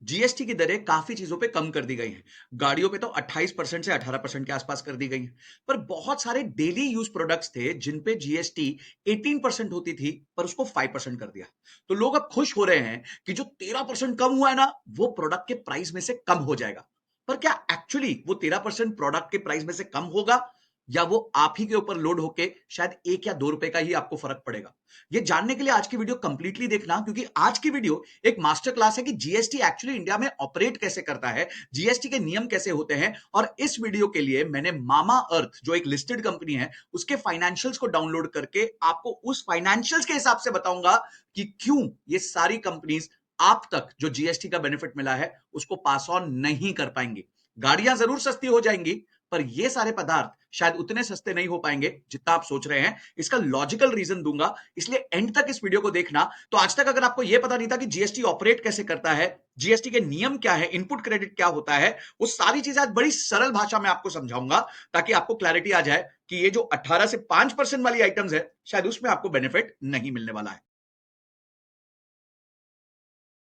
GST की दरें काफी चीजों पे कम कर दी गई हैं। गाड़ियों पे तो 28% से 18% के आसपास कर दी गई हैं। पर बहुत सारे डेली यूज प्रोडक्ट्स थे जिन पे जीएसटी 18% होती थी, पर उसको 5% कर दिया। तो लोग अब खुश हो रहे हैं कि जो 13% कम हुआ है ना, वो प्रोडक्ट के प्राइस में से कम हो जाएगा। पर क्या एक्चुअली वो 13% प्रोडक्ट के प्राइस में से कम होगा, या वो आप ही के ऊपर लोड होके शायद 1 या 2 रुपए का ही आपको फर्क पड़ेगा? ये जानने के लिए आज की वीडियो कंप्लीटली देखना, क्योंकि आज की वीडियो एक मास्टर क्लास है कि जीएसटी एक्चुअली इंडिया में ऑपरेट कैसे करता है, जीएसटी के नियम कैसे होते हैं। और इस वीडियो के लिए मैंने मामा अर्थ, जो एक लिस्टेड कंपनी है, उसके फाइनेंशियल्स को डाउनलोड करके आपको उस फाइनेंशियल्स के हिसाब से बताऊंगा कि क्यों ये सारी कंपनीज आप तक जो जीएसटी का बेनिफिट मिला है उसको पास ऑन नहीं कर पाएंगी। गाड़ियां जरूर सस्ती हो जाएंगी, पर ये सारे पदार्थ शायद उतने सस्ते नहीं हो पाएंगे जितना आप सोच रहे हैं। इसका लॉजिकल रीजन दूंगा, इसलिए एंड तक इस वीडियो को देखना। तो आज तक अगर आपको यह पता नहीं था कि जीएसटी ऑपरेट कैसे करता है, जीएसटी के नियम क्या है, इनपुट क्रेडिट क्या होता है, वो सारी चीजें आज बड़ी सरल भाषा में आपको समझाऊंगा, ताकि आपको क्लैरिटी आ जाए कि ये जो 18 से 5% वाली आइटम्स है, शायद उसमें आपको बेनिफिट नहीं मिलने वाला है।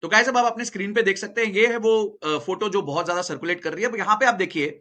तो गाइस, अब आप अपने स्क्रीन पे देख सकते हैं, ये है वो फोटो जो बहुत ज्यादा सर्कुलेट कर रही है। अब यहां पे आप देखिए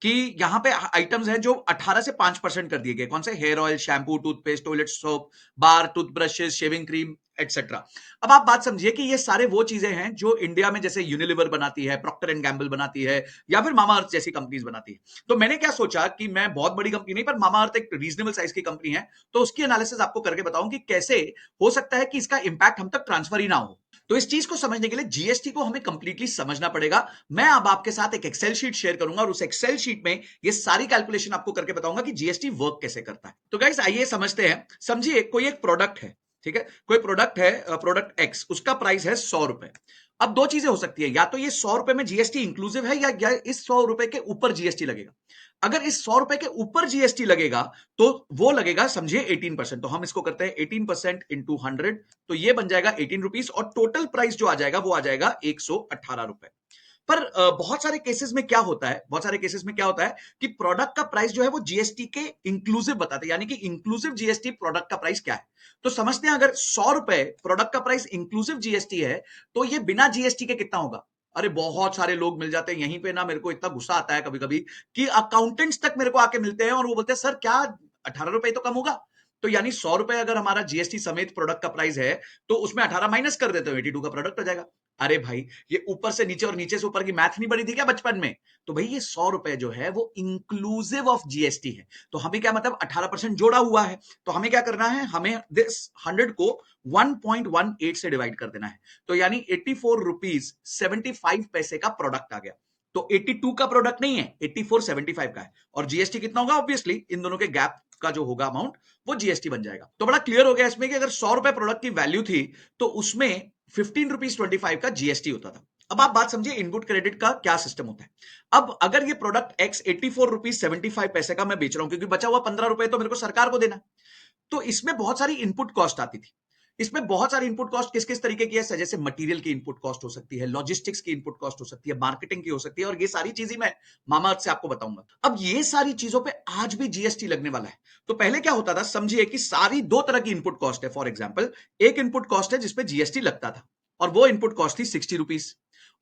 कि यहां पे आइटम्स हैं जो 18 से 5% कर दिए गए। कौन से? Hair oil, shampoo, toothpaste, toilet soap, bar, toothbrushes, shaving cream, etcetera. अब आप बात समझिए कि ये सारे वो चीजें हैं जो इंडिया में जैसे यूनिलीवर बनाती है, प्रॉक्टर एंड गैम्बल बनाती है, या फिर मामा अर्थ जैसी कंपनीज बनाती है। तो मैंने क्या सोचा कि मैं बहुत बड़ी कंपनी नहीं, पर मामा अर्थ एक रीजनेबल साइज की कंपनी है, तो उसकी एनालिसिस आपको करके बताऊं कि कैसे हो सकता है कि इसका इंपैक्ट हम तक ट्रांसफर ही ना हो। तो इस चीज को समझने के लिए जीएसटी को हमें कंप्लीटली समझना पड़ेगा। मैं अब आपके साथ एक एक्सेल शीट शेयर करूंगा, और उस एक्सेल शीट में ये सारी कैलकुलेशन आपको करके बताऊंगा कि जीएसटी वर्क कैसे करता है। तो गाइस, आइए समझते हैं। समझिए, कोई एक प्रोडक्ट है, ठीक है, कोई प्रोडक्ट है, प्रोडक्ट एक्स, उसका प्राइस है 100 रुपए। अब दो चीजें हो सकती है, या तो ये 100 रुपए में जीएसटी इंक्लूसिव है, या इस 100 रुपए के ऊपर जीएसटी लगेगा। अगर इस 100 रुपए के ऊपर जीएसटी लगेगा, तो वो लगेगा, समझिए, 18%। तो हम इसको करते हैं 18% इंटू 100, तो ये बन जाएगा 18 रुपीज, और टोटल प्राइस जो आ जाएगा वो आ जाएगा 118 रुपए। पर बहुत सारे केसेस में क्या होता है, बहुत सारे केसेस में क्या होता है कि प्रोडक्ट का प्राइस जो है वो जीएसटी के इंक्लूसिव बताते हैं, यानी कि इंक्लूसिव जीएसटी प्रोडक्ट का प्राइस क्या है। तो समझते हैं, अगर 100 रुपए प्रोडक्ट का प्राइस इंक्लूसिव जीएसटी है, तो ये बिना जीएसटी के कितना होगा? अरे बहुत सारे लोग मिल जाते हैं यहीं पे ना। मेरे को इतना गुस्सा आता है कभी कभी कि अकाउंटेंट्स तक मेरे को आके मिलते हैं और वो बोलते हैं, सर क्या 18 रुपए तो कम होगा? तो यानी 100 रुपए अगर हमारा जीएसटी समेत प्रोडक्ट का प्राइस है, तो उसमें 18 माइनस कर देते हो, 82 का प्रोडक्ट हो जाएगा। अरे भाई, ये ऊपर से नीचे और नीचे से ऊपर की मैथ नहीं पड़ी थी क्या बचपन में? तो भाई, ये 100 रुपए जो है वो इंक्लूसिव ऑफ जीएसटी है। तो हमें क्या मतलब 18% जोड़ा हुआ है। तो हमें क्या करना है, हमें दिस 100 को 1.18 से डिवाइड कर देना है। तो यानी 84 रुपीज 75 पैसे का प्रोडक्ट आ गया। तो 82 का प्रोडक्ट नहीं है, 84.75 का है। और जीएसटी कितना होगा? ऑब्वियसली इन दोनों के गैप का जो होगा अमाउंट, वो जीएसटी बन जाएगा। तो बड़ा क्लियर हो गया इसमें कि अगर 100 रुपए प्रोडक्ट की वैल्यू थी, तो उसमें 15 रुपीज 25 का जीएसटी होता था। अब आप बात समझिए इनपुट क्रेडिट का क्या सिस्टम होता है। अब अगर ये प्रोडक्ट एक्स 84 रुपीज 75 पैसे का मैं बेच रहा हूं, क्योंकि बचा हुआ 15 रुपए तो मेरे को सरकार को देना है, तो इसमें बहुत सारी इनपुट कॉस्ट आती थी। इसमें बहुत सारी इनपुट कॉस्ट किस किस तरीके की है? जैसे मटेरियल की इनपुट कॉस्ट हो सकती है, लॉजिस्टिक्स की इनपुट कॉस्ट हो सकती है, मार्केटिंग की हो सकती है, और ये सारी चीजें मैं मामा अर्थ से आपको बताऊंगा। अब ये सारी चीजों पे आज भी जीएसटी लगने वाला है। तो पहले क्या होता था, समझिए कि सारी दो तरह की इनपुट कॉस्ट है। फॉर एग्जाम्पल, एक इनपुट कॉस्ट है जिसपे जीएसटी लगता था, और वो इनपुट कॉस्ट थी 60 रुपीज।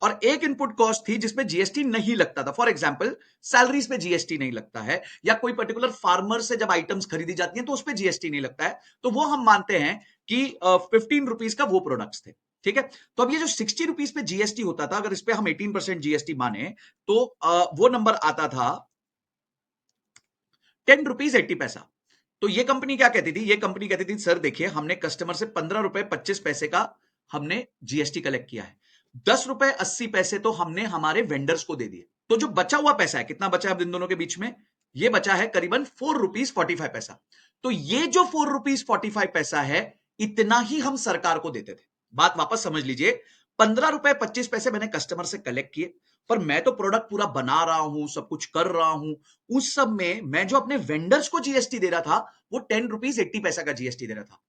और एक इनपुट कॉस्ट थी जिसमें जीएसटी नहीं लगता था। फॉर एग्जाम्पल, सैलरीज पे जीएसटी नहीं लगता है, या कोई पर्टिकुलर फार्मर से जब आइटम्स खरीदी जाती हैं तो उस पर जीएसटी नहीं लगता है। तो वो हम मानते हैं कि 15 रुपीज का वो प्रोडक्ट्स थे। ठीक है। तो अब ये जो 60 रुपीज पे जीएसटी होता था, अगर इस पे हम 18% जीएसटी माने, तो वो नंबर आता था 10 रुपीज 80 पैसा। तो ये कंपनी क्या कहती थी? ये कंपनी कहती थी, सर देखिए, हमने कस्टमर से 15 रुपए 25 पैसे का हमने जीएसटी कलेक्ट किया है, 10 रुपए 80 पैसे तो हमने हमारे वेंडर्स को दे दिए। तो जो बचा हुआ पैसा है, कितना बचा है अब इन दोनों के बीच में? ये बचा है करीबन 4 रुपीज 45 पैसा। तो ये जो 4 रुपीज 45 पैसा है, इतना ही हम सरकार को देते थे। बात वापस समझ लीजिए, 15 रुपए 25 पैसे मैंने कस्टमर से कलेक्ट किए, पर मैं तो प्रोडक्ट पूरा बना रहा हूं, सब कुछ कर रहा हूं। उस सब में मैं जो अपने वेंडर्स को जीएसटी दे रहा था, वो 10 रुपीज 80 पैसा का जीएसटी दे रहा था।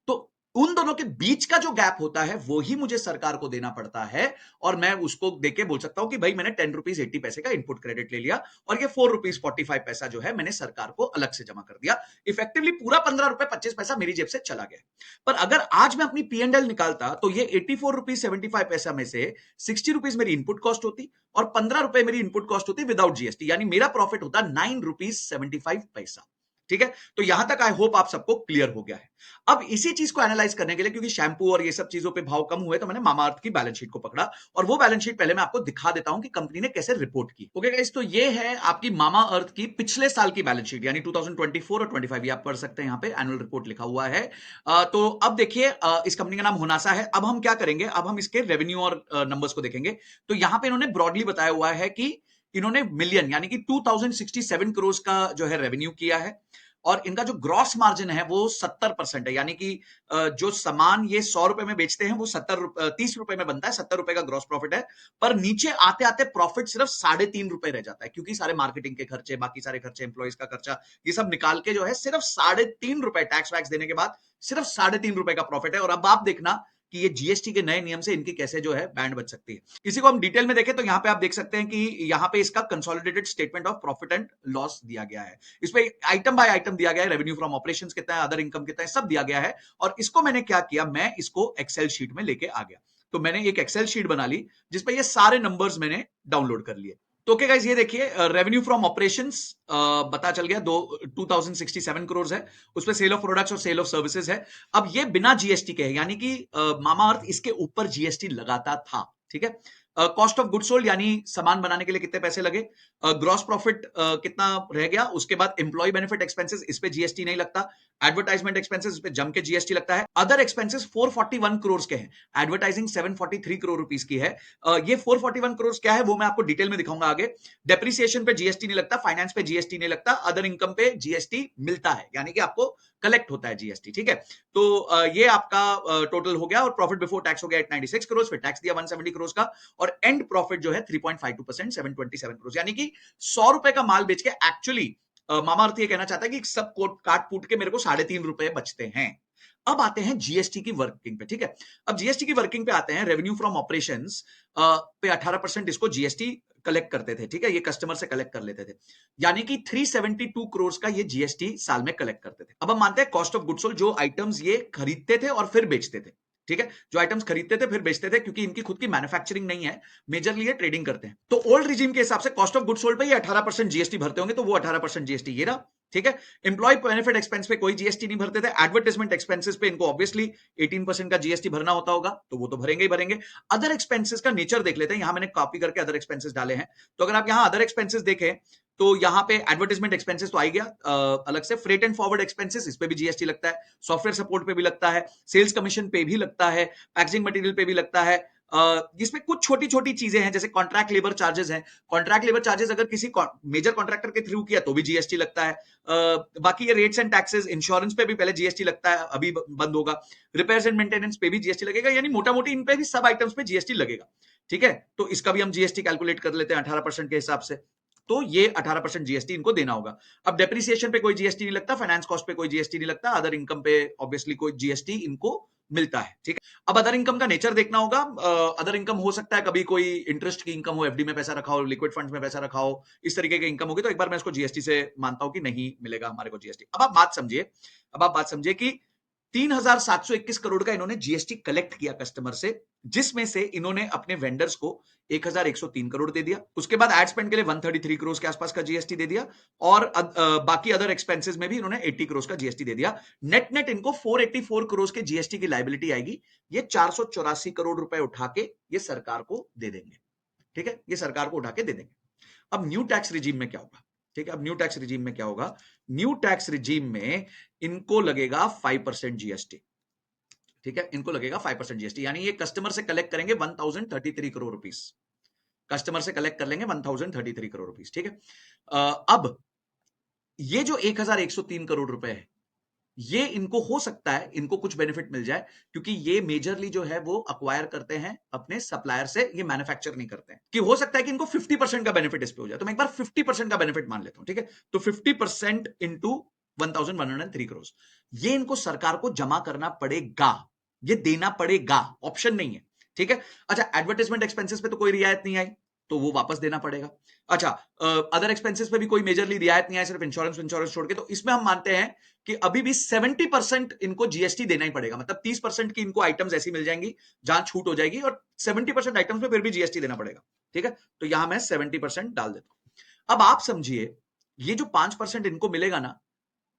तो उन दोनों के बीच का जो गैप होता है वो ही मुझे सरकार को देना पड़ता है, और मैं उसको देके बोल सकता हूं कि भाई मैंने 10 रुपीज 80 पैसे का इनपुट क्रेडिट ले लिया, और ये 4 रुपीज 45 पैसा जो है मैंने सरकार को अलग से जमा कर दिया। इफेक्टिवली पूरा 15 रुपए 25 पैसा मेरी जेब से चला गया। पर अगर आज मैं अपनी P&L निकालता तो ये 84 रुपीज 75 पैसा में से 60 रुपीज मेरी इनपुट कॉस्ट होती, और 15 रुपए मेरी इनपुट कॉस्ट होती विदाउट जीएसटी, यानी मेरा प्रॉफिट होता 9 रुपीज 75 पैसा। ठीक है, तो यहां तक आई होप आप सबको क्लियर हो गया है। अब इसी चीज को एनालाइज करने के लिए, क्योंकि शैम्पू और ये सब चीजों पे भाव कम हुए, तो मैंने मामाअर्थ की बैलेंस शीट को पकड़ा, और वो बैलेंस शीट पहले मैं आपको दिखा देता हूं कि कंपनी ने कैसे रिपोर्ट की। ओके गाइस, तो ये है आपकी मामाअर्थ की पिछले साल की बैलेंस शीट, यानी 2024 और 25, ये आप पढ़ सकते हैं, यहाँ पे एनुअल रिपोर्ट लिखा हुआ है। तो अब देखिए, इस कंपनी का नाम होनासा है। अब हम क्या करेंगे, अब हम इसके रेवेन्यू और नंबर्स को देखेंगे। तो यहाँ पे इन्होंने ब्रॉडली बताया हुआ है कि इन्होंने मिलियन यानी कि 2067 करोड़ का जो है रेवेन्यू किया है, और इनका जो ग्रॉस मार्जिन है वो 70% है, यानी कि जो सामान ये 100 रुपए में बेचते हैं वो 30 रुपए में बनता है, 70 रुपए का ग्रॉस प्रॉफिट है। पर नीचे आते आते प्रॉफिट सिर्फ 3.5 रुपए रह जाता है, क्योंकि सारे मार्केटिंग के खर्चे, बाकी सारे खर्चे, एम्प्लॉइज का खर्चा, ये सब निकाल के जो है सिर्फ 3.5 रुपए टैक्स वैक्स देने के बाद सिर्फ 3.5 रुपए का प्रॉफिट है। और अब आप देखना कि ये जीएसटी के नए नियम से इनकी कैसे जो है बैंड बच सकती है। इसी को हम डिटेल में देखें तो यहाँ पे आप देख सकते हैं कि यहाँ पे इसका consolidated statement of profit and loss दिया गया है। इसमें आइटम बाय आइटम दिया गया है, रेवेन्यू फ्रॉम ऑपरेशंस कितना है, अदर इनकम कितना है, सब दिया गया है। और इसको मैंने क्या किया, मैं इसको एक्सेल शीट में लेके आ गया। तो मैंने एक एक्सेल शीट बना ली जिसपे ये सारे नंबर्स मैंने डाउनलोड कर लिए। तो ओके गाइस, ये देखिए रेवेन्यू फ्रॉम ऑपरेशंस पता चल गया 2067 करोड़ है, उसमें सेल ऑफ प्रोडक्ट्स और सेल ऑफ सर्विसेज है। अब ये बिना जीएसटी के है, यानी कि मामाअर्थ इसके ऊपर जीएसटी लगाता था। ठीक है, कॉस्ट ऑफ गुड सोल्ड यानी सामान बनाने के लिए कितने पैसे लगे, ग्रॉस प्रॉफिट कितना रह गया, उसके बाद एम्प्लॉय बेनिफिट एक्सपेंसेस, इस पे जीएसटी नहीं लगता, एडवर्टाइजमेंट एक्सपेंसेस, इस पे जम के जीएसटी लगता है। अदर एक्सपेंसेस 441 करोड़ के हैं, एडवर्टाइजिंग 743 करोड़ रुपीस की है। ये 441 करोड़ क्या है वो मैं आपको डिटेल में दिखाऊंगा आगे। डेप्रिसिएशन पे जीएसटी नहीं लगता, फाइनेंस पे जीएसटी नहीं लगता, अदर इनकम पे जीएसटी मिलता है, यानी कि आपको कलेक्ट होता है जीएसटी। ठीक है, तो ये आपका टोटल हो गया, और प्रॉफिट बिफोर टैक्स हो गया 896 करोड़, फिर टैक्स दिया 170 करोड़ का, और एंड प्रॉफिट जो है 3.52%, 727 करोड़, यानी कि 100 रुपए का माल बेच के एक्चुअली मामाअर्थ ये कहना चाहता है कि सब काट कूट के मेरे को 3.5 रुपए बचते हैं। अब आते हैं जीएसटी की वर्किंग पे। ठीक है, अब जीएसटी की वर्किंग पे आते हैं। रेवेन्यू फ्रॉम ऑपरेशंस पे 18% इसको जीएसटी कलेक्ट करते थे। ठीक है, ये कस्टमर से कलेक्ट कर लेते थे, यानी कि 372 करोड़ का ये जीएसटी साल में कलेक्ट करते थे। अब हम मानते हैं कॉस्ट ऑफ गुड्स सोल्ड, जो आइटम्स ये खरीदते थे और फिर बेचते थे। ठीक है, जो आइटम्स खरीदते थे फिर बेचते थे, क्योंकि इनकी खुद की मैन्युफैक्चरिंग नहीं है, मेजरली ये ट्रेडिंग करते हैं। तो ओल्ड रिजीम के हिसाब से कॉस्ट ऑफ गुड्स सोल्ड पे ये 18% जीएसटी भरते होंगे, तो वो 18% जीएसटी ये रहा। ठीक है, एम्प्लॉय बेनिफिट एक्सपेंस पे कोई जीएसटी नहीं भरते थे। एडवर्टाइजमेंट एक्सपेंसेस पे इनको ऑब्वियसली 18% का जीएसटी भरना होता होगा, तो वो तो भरेंगे ही भरेंगे। अदर एक्सपेंसेस का नेचर देख लेते हैं, यहां मैंने कॉपी करके अदर एक्सपेंसेस डाले हैं। तो अगर आप यहां अदर एक्सपेंसेस देखें तो यहां पे एडवर्टाइजमेंट एक्सपेंसेस तो आ गया अलग से, फ्रेट एंड फॉरवर्ड एक्सपेंसेस, इस पे भी जीएसटी लगता है, सॉफ्टवेयर सपोर्ट पे भी लगता है, सेल्स कमीशन पे भी लगता है, पैकेजिंग मटेरियल पे भी लगता है। जिसमें कुछ छोटी छोटी चीजें हैं, जैसे कॉन्ट्रैक्ट लेबर चार्जेस हैं। कॉन्ट्रैक्ट लेबर चार्जेस अगर किसी मेजर कॉन्ट्रैक्टर के थ्रू किया तो भी जीएसटी लगता है। बाकी ये रेट्स एंड टैक्सेस, इंश्योरेंस पे भी पहले जीएसटी लगता है, अभी बंद होगा। रिपेयर्स एंड मेंटेनेंस पे भी जीएसटी लगेगा, यानी मोटा मोटी इन पे भी सब आइटम्स पे जीएसटी लगेगा। ठीक है, तो इसका भी हम जीएसटी कैलकुलेट कर लेते हैं 18% के हिसाब से। तो ये 18% जीएसटी इनको देना होगा। अब डेप्रिसिएशन पे कोई जीएसटी नहीं लगता, फाइनेंस कॉस्ट पे कोई जीएसटी नहीं लगता, अदर इनकम पे ऑब्वियसली कोई जीएसटी इनको मिलता है। ठीक है, अब अदर इनकम का नेचर देखना होगा। अदर इनकम हो सकता है कभी कोई इंटरेस्ट की इनकम हो, एफडी में पैसा रखा हो, लिक्विड फंड्स में पैसा रखा हो, इस तरीके की इनकम होगी, तो एक बार मैं इसको जीएसटी से मानता हूं कि नहीं मिलेगा हमारे को जीएसटी। अब आप बात समझिए कि 3,721 करोड़ का इन्होंने जीएसटी कलेक्ट किया कस्टमर से, जिसमें से इन्होंने अपने वेंडर्स को 1,103 करोड़ दे दिया। उसके बाद एड स्पेंड के लिए 133 करोड़ के आसपास का जीएसटी दे दिया, और बाकी अदर एक्सपेंसेस में भी इन्होंने 80 करोड़ का जीएसटी दे दिया। नेट नेट इनको 484 करोड़ के जीएसटी की लायबिलिटी आएगी। ये 484 करोड़ रुपए उठा के ये सरकार को दे देंगे। ठीक है, ये सरकार को उठा के दे देंगे। अब न्यू टैक्स रिजीम में क्या होगा? ठीक है, अब न्यू टैक्स रिजीम में क्या होगा? न्यू टैक्स रिजीम में इनको लगेगा 5% जीएसटी। ठीक है, इनको लगेगा 5% जीएसटी, यानी ये कस्टमर से कलेक्ट करेंगे 1033 करोड़ रुपीस। कस्टमर से कलेक्ट कर लेंगे 1033 करोड़ रुपीस। ठीक है, अब ये जो 1103 करोड़ रुपए है, ये इनको हो सकता है इनको कुछ बेनिफिट मिल जाए, क्योंकि ये मेजरली जो है वो अक्वायर करते हैं अपने सप्लायर से, ये मैन्युफैक्चर नहीं करते हैं। कि हो सकता है कि इनको 50% का बेनिफिट इस पे हो जाए, तो मैं एक बार 50% का बेनिफिट मान लेता हूं। ठीक है, तो 50% इंटू 1103 करोड़, ये इनको सरकार को जमा करना पड़ेगा। ये देना पड़ेगा, ऑप्शन नहीं है, ठीक है। अच्छा, एडवर्टाइजमेंट एक्सपेंसेस पे तो कोई रियायत नहीं आई, तो वो वापस देना पड़ेगा। अच्छा, अदर एक्सपेंसेस पे भी कोई मेजरली रियायत नहीं आई, सिर्फ इंश्योरेंस छोड़ के, तो इसमें हम मानते हैं कि अभी भी 70% इनको जीएसटी देना ही पड़ेगा, मतलब 30% की इनको आइटम्स ऐसी मिल जाएंगी जहां छूट हो जाएगी, और 70% आइटम्स में फिर भी जीएसटी देना पड़ेगा, ठीक है। तो यहां मैं 70% डाल देता हूं। अब आप समझिए, ये जो 5% इनको मिलेगा ना,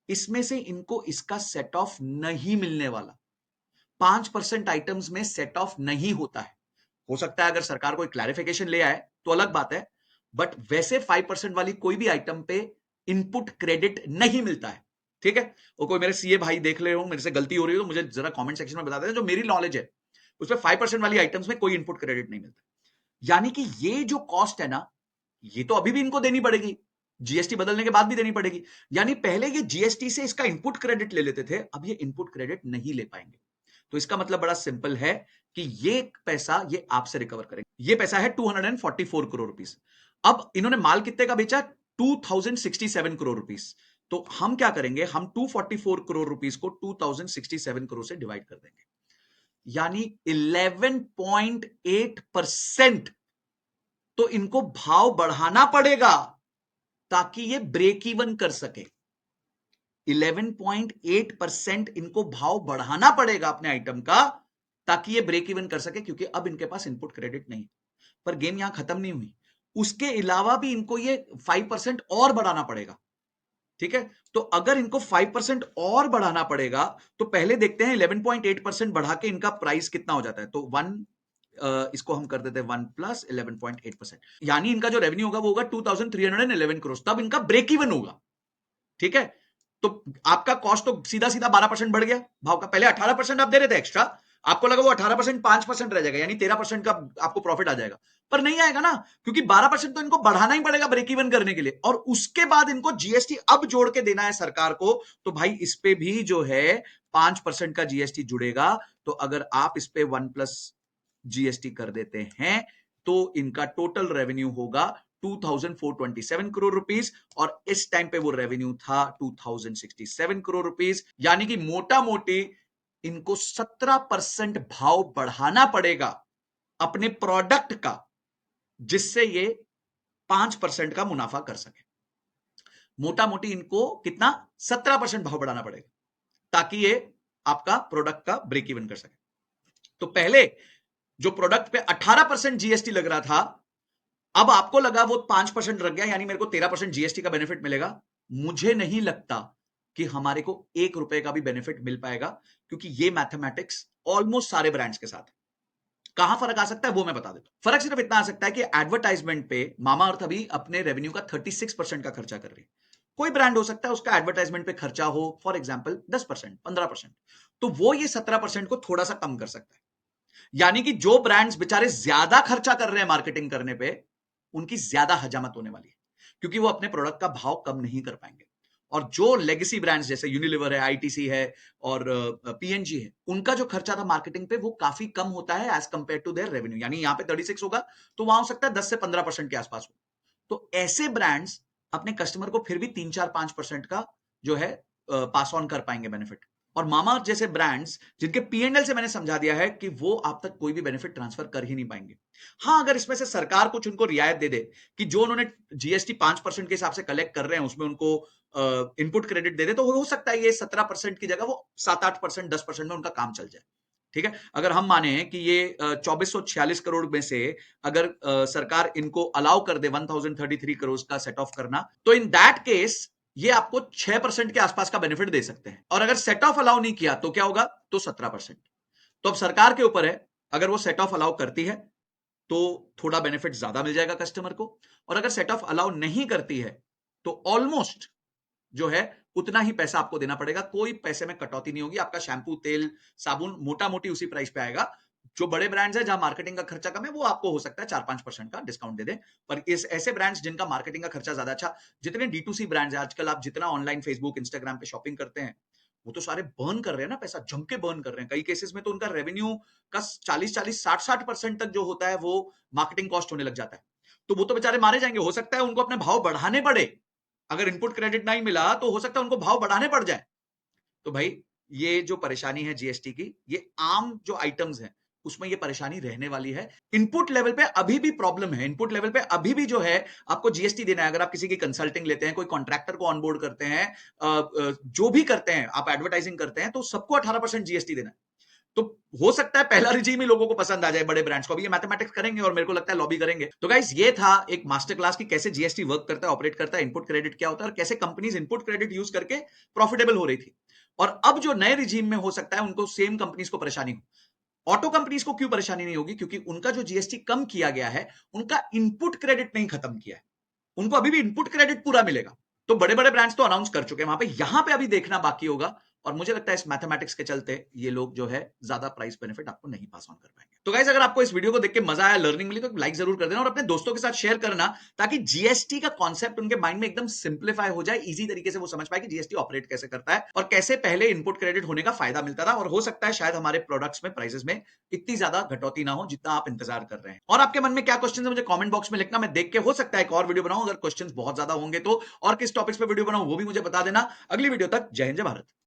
इसमें से इनको इसका सेट ऑफ नहीं मिलने वाला। 5% आइटम्स में सेट ऑफ नहीं होता है। हो सकता है अगर सरकार कोई क्लैरिफिकेशन ले आए तो अलग बात है, बट वैसे 5% वाली कोई भी आइटम पे इनपुट क्रेडिट नहीं मिलता है, ठीक है। और कोई मेरे सीए भाई देख ले हो, मेरे से गलती हो रही हो तो मुझे जरा कमेंट सेक्शन में बता देना। जो मेरी नॉलेज है उसमें 5% वाली आइटम्स में कोई इनपुट क्रेडिट नहीं मिलता। यानी कि ये जो कॉस्ट है ना, ये तो अभी भी इनको देनी पड़ेगी, जीएसटी बदलने के बाद भी देनी पड़ेगी। यानी पहले ये जीएसटी से इसका इनपुट क्रेडिट ले लेते थे, अब ये इनपुट क्रेडिट नहीं ले पाएंगे। तो इसका मतलब बड़ा सिंपल है कि ये पैसा ये आपसे रिकवर करेंगे। ये पैसा है 244 करोड़ रुपीस। अब इन्होंने माल कितने का बेचा? 2067 करोड़ रुपीस। तो हम क्या करेंगे, हम 244 करोड़ रुपीस को 2067 करोड़ से डिवाइड कर देंगे, यानी 11.8%। तो इनको भाव बढ़ाना पड़ेगा ताकि ये ब्रेक इवन कर सके। 11.8% इनको भाव बढ़ाना पड़ेगा अपने आइटम का, ताकि ये ब्रेक इवन कर सके, क्योंकि अब इनके पास इनपुट क्रेडिट नहीं। पर गेम यहां खत्म नहीं हुई, उसके अलावा भी इनको ये 5% और बढ़ाना पड़ेगा, ठीक है। तो अगर इनको 5% और बढ़ाना पड़ेगा, तो पहले देखते हैं 11.8% बढ़ा के इनका प्राइस कितना हो जाता है। तो इसको हम कर देते हैं 1 प्लस 11.8%, यानी इनका जो रेवेन्यू होगा वो होगा 2311 करोड़, तब इनका ब्रेक इवन होगा, ठीक है। तो आपका कॉस्ट तो सीधा सीधा 12% बढ़ गया भाव का। पहले 18% आप दे रहे थे एक्स्ट्रा, आपको लगा वो 18% 5% रह जाएगा, यानी 13% का आपको प्रॉफिट आ जाएगा, पर नहीं आएगा ना, क्योंकि 12% तो इनको बढ़ाना ही पड़ेगा ब्रेक इवन करने के लिए, और उसके बाद इनको जीएसटी अब जोड़ के देना है सरकार को। तो भाई इस पे भी जो है 5% का जीएसटी जुड़ेगा। तो अगर आप इस पे 1 प्लस जीएसटी कर देते हैं, तो इनका टोटल रेवेन्यू होगा 2427 करोड़ रुपीस, और इस टाइम पे वो रेवेन्यू था 2067 करोड़ रुपीस। यानी कि मोटा मोटी इनको 17% भाव बढ़ाना पड़ेगा अपने प्रोडक्ट का, जिससे ये 5% का मुनाफा कर सके। मोटा मोटी इनको कितना? 17% भाव बढ़ाना पड़ेगा, ताकि ये आपका प्रोडक्ट का ब्रेक इवन कर सके। तो पहले जो प्रोडक्ट पे 18% जीएसटी लग रहा था, अब आपको लगा वो 5% रख गया, यानी मेरे को 13% जीएसटी का बेनिफिट मिलेगा। मुझे नहीं लगता कि हमारे को 1 रुपए का भी बेनिफिट मिल पाएगा, क्योंकि ये मैथमेटिक्स ऑलमोस्ट सारे ब्रांड्स के साथ है। कहां फर्क आ सकता है वो मैं बता देता हूं। फर्क सिर्फ इतना आ सकता है कि एडवर्टाइजमेंट पे मामाअर्थ अभी अपने रेवेन्यू का 36% का खर्चा कर रही है। कोई ब्रांड हो सकता है उसका एडवर्टाइजमेंट पे खर्चा हो फॉर एग्जाम्पल 10%, 15%, तो वो ये 17% को थोड़ा सा कम कर सकता है। यानी कि जो ब्रांड्स बेचारे ज्यादा खर्चा कर रहे हैं मार्केटिंग करने पे, उनकी ज्यादा हजामत होने वाली है, क्योंकि वो अपने प्रोडक्ट का भाव कम नहीं कर पाएंगे। और जो लेगेसी ब्रांड्स जैसे यूनिलीवर है, आईटीसी है और पीएनजी है, उनका जो खर्चा था मार्केटिंग पे वो काफी कम होता है as compare to their revenue. यानी यहाँ पे 36 होगा, तो वहां हो सकता है 10 से 15% के आसपास हो। तो ऐसे ब्रांड्स अपने कस्टमर को फिर भी 3-4-5% का जो है पास ऑन कर पाएंगे बेनिफिट। और मामा जैसे ब्रांड्स जिनके पीएनएल से मैंने समझा दिया है कि वो आप तक कोई भी बेनिफिट ट्रांसफर कर ही नहीं पाएंगे। हाँ, अगर इसमें से सरकार कुछ उनको रियायत दे दे कि जो उन्होंने जीएसटी 5% के हिसाब से कलेक्ट कर रहे हैं उसमें उनको इनपुट क्रेडिट दे दे, तो हो सकता है ये 17% की जगह वो 7-8%, 10% में उनका काम चल जाए, ठीक है। अगर हम माने कि ये 2446 करोड़ में से अगर सरकार इनको अलाउ कर दे 1033 करोड़ का सेट ऑफ करना, तो इन दैट केस ये आपको 6% के आसपास का बेनिफिट दे सकते हैं। और अगर सेट ऑफ अलाउ नहीं किया तो क्या होगा? तो 17%। तो अब सरकार के ऊपर है, अगर वो सेट ऑफ अलाउ करती है तो थोड़ा बेनिफिट ज्यादा मिल जाएगा कस्टमर को, और अगर सेट ऑफ अलाउ नहीं करती है तो ऑलमोस्ट जो है उतना ही पैसा आपको देना पड़ेगा। कोई पैसे में कटौती नहीं होगी। आपका शैम्पू, तेल, साबुन मोटा मोटी उसी प्राइस पे आएगा। जो बड़े ब्रांड्स है जहां मार्केटिंग का खर्चा कम है, वो आपको हो सकता है 4-5% का डिस्काउंट दे दे। पर इस ऐसे ब्रांड्स जिनका मार्केटिंग का खर्चा ज्यादा, अच्छा जितने D2C ब्रांड्स है आजकल, आप जितना ऑनलाइन फेसबुक इंस्टाग्राम पे शॉपिंग करते हैं, वो तो सारे बर्न कर रहे हैं ना, पैसा जम के बर्न कर रहे हैं। कई केसेस में तो उनका रेवेन्यू का 40-40, 60-60% तक जो होता है वो मार्केटिंग कॉस्ट होने लग जाता है। तो वो तो बेचारे मारे जाएंगे। हो सकता है उनको अपने भाव बढ़ाने पड़े, अगर इनपुट क्रेडिट नहीं मिला तो हो सकता है उनको भाव बढ़ाने पड़ जाए। तो भाई ये जो परेशानी है जीएसटी की, ये आम जो आइटम्स हैं उसमें ये परेशानी रहने वाली है। इनपुट लेवल पे अभी भी प्रॉब्लम है। इनपुट लेवल पे अभी भी जो है आपको जीएसटी देना है। अगर आप किसी की कंसल्टिंग लेते हैं, कोई कॉन्ट्रैक्टर को ऑनबोर्ड करते हैं, जो भी करते हैं, आप एडवर्टाइजिंग करते हैं, तो सबको 18% जीएसटी देना है। तो हो सकता है पहला रिजीम ही लोगों को पसंद आ जाए, बड़े ब्रांड्स को। अभी ये मैथमेटिक्स करेंगे और मेरे को लगता है लॉबी करेंगे। तो गाइस, ये था एक मास्टर क्लास की कैसे जीएसटी वर्क करता है, ऑपरेट करता है, इनपुट क्रेडिट क्या होता है और कैसे कंपनीज इनपुट क्रेडिट यूज करके प्रॉफिटेबल हो रही थी। और अब जो नए रिजीम में हो सकता है उनको सेम कंपनीज को परेशानी हो। ऑटो कंपनीज को क्यों परेशानी नहीं होगी? क्योंकि उनका जो जीएसटी कम किया गया है, उनका इनपुट क्रेडिट नहीं खत्म किया है, उनको अभी भी इनपुट क्रेडिट पूरा मिलेगा। तो बड़े बड़े ब्रांड्स तो अनाउंस कर चुके हैं वहां पे, यहां पे अभी देखना बाकी होगा। और मुझे लगता है इस मैथमेटिक्स के चलते ये लोग जो है ज्यादा प्राइस बेनिफिट आपको नहीं पास ऑन कर पाएंगे। तो गाइस, अगर आपको इस वीडियो को देख के मजा आया, लर्निंग मिली, तो लाइक जरूर कर देना और अपने दोस्तों के साथ शेयर करना, ताकि जीएसटी का कॉन्सेप्ट उनके माइंड में एकदम सिंप्लीफाई हो जाए, इजी तरीके से वो समझ पाए कि जीएसटी ऑपरेट कैसे करता है और कैसे पहले इनपुट क्रेडिट होने का फायदा मिलता था। और हो सकता है शायद हमारे प्रोडक्ट्स में, प्राइसेस में इतनी ज्यादा कटौती ना हो जितना आप इंतजार कर रहे हैं। और आपके मन में क्या क्वेश्चन है मुझे कमेंट बॉक्स में लिखना, मैं देख के हो सकता है एक और वीडियो बनाऊं। अगर क्वेश्चंस बहुत ज्यादा होंगे तो और किस टॉपिक्स पे वीडियो बनाऊं वो भी मुझे बता देना। अगली वीडियो तक जय हिंद, जय भारत।